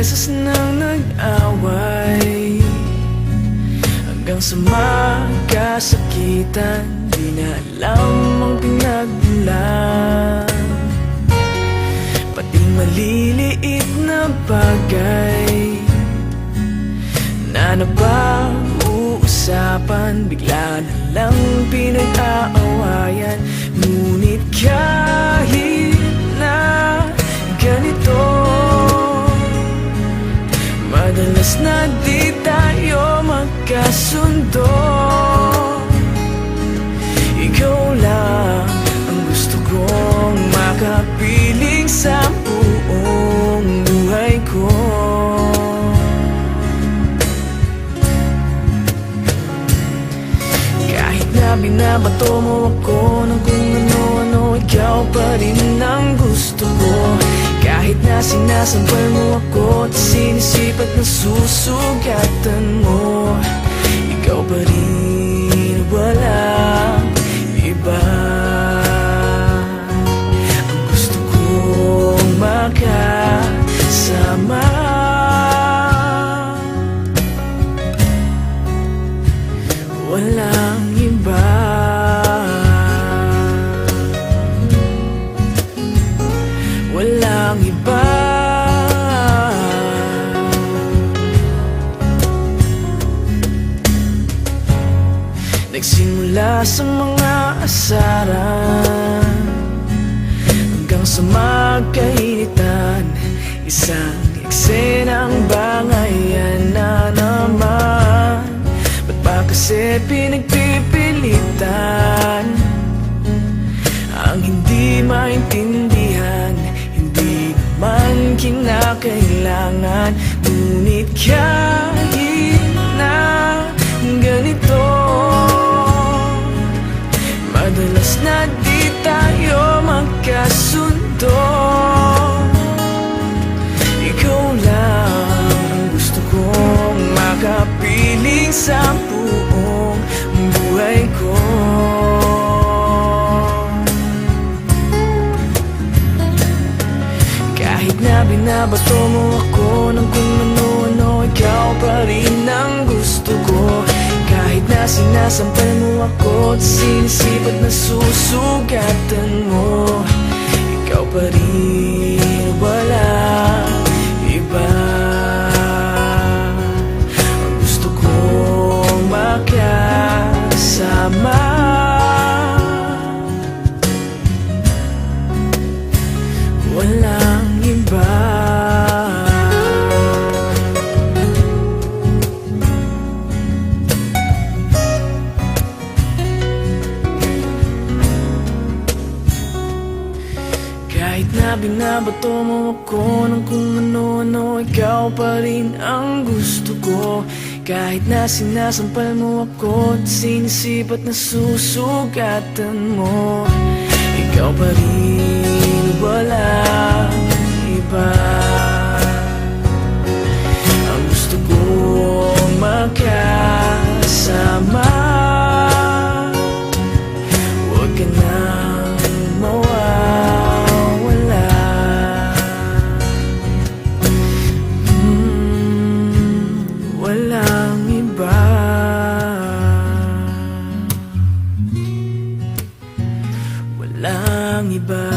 beses nang nag-away, hanggang sa magkasakitan, di na alam ang pinagmulan. Pati maliliit na bagay na napag-uusapan, bigla na lang pinag-aawayan. Ngunit kahit na ganito, madalas na di tayo magkasundo. Ikaw lang ang gusto kong makapiling sa buong buhay ko. Kahit na binabato mo ako ng kung ano-ano, ikaw pa rin ang gusto ko. Kahit na sinasampal mo ako at sinisipat na susugatan mo, ikaw pa rin, walang iba. Ang gusto kong makasama, walang iba. Walang iba. Nagsimula sa mga asaran hanggang sa magkainitan, isang eksenang bangayan na naman. Ba't ba kasi pinagpipilitan ang hindi maintindihan? Hindi naman kinakailangan. Ngunit kahit na ganito, madalas na di tayo magkasundo. Ikaw lang ang gusto kong makapiling sa buong buhay ko. Kahit na binabato mo ako ng kung ano-ano, ikaw pa rin ang gusto ko. Kahit na sinasampal mo ako at sinisipat na susugatan mo, ikaw pa rin, walang iba. Ang gusto kong makasama, walang iba. Kahit na binabato mo ako ng kung ano-ano, ikaw pa rin ang gusto ko. Kahit na sinasampal mo ako at sinisipat na susugatan mo, ikaw pa rin, walang iba. Ang gusto kong makasama, huwag ka nang mawawala. Walang iba. Walang iba.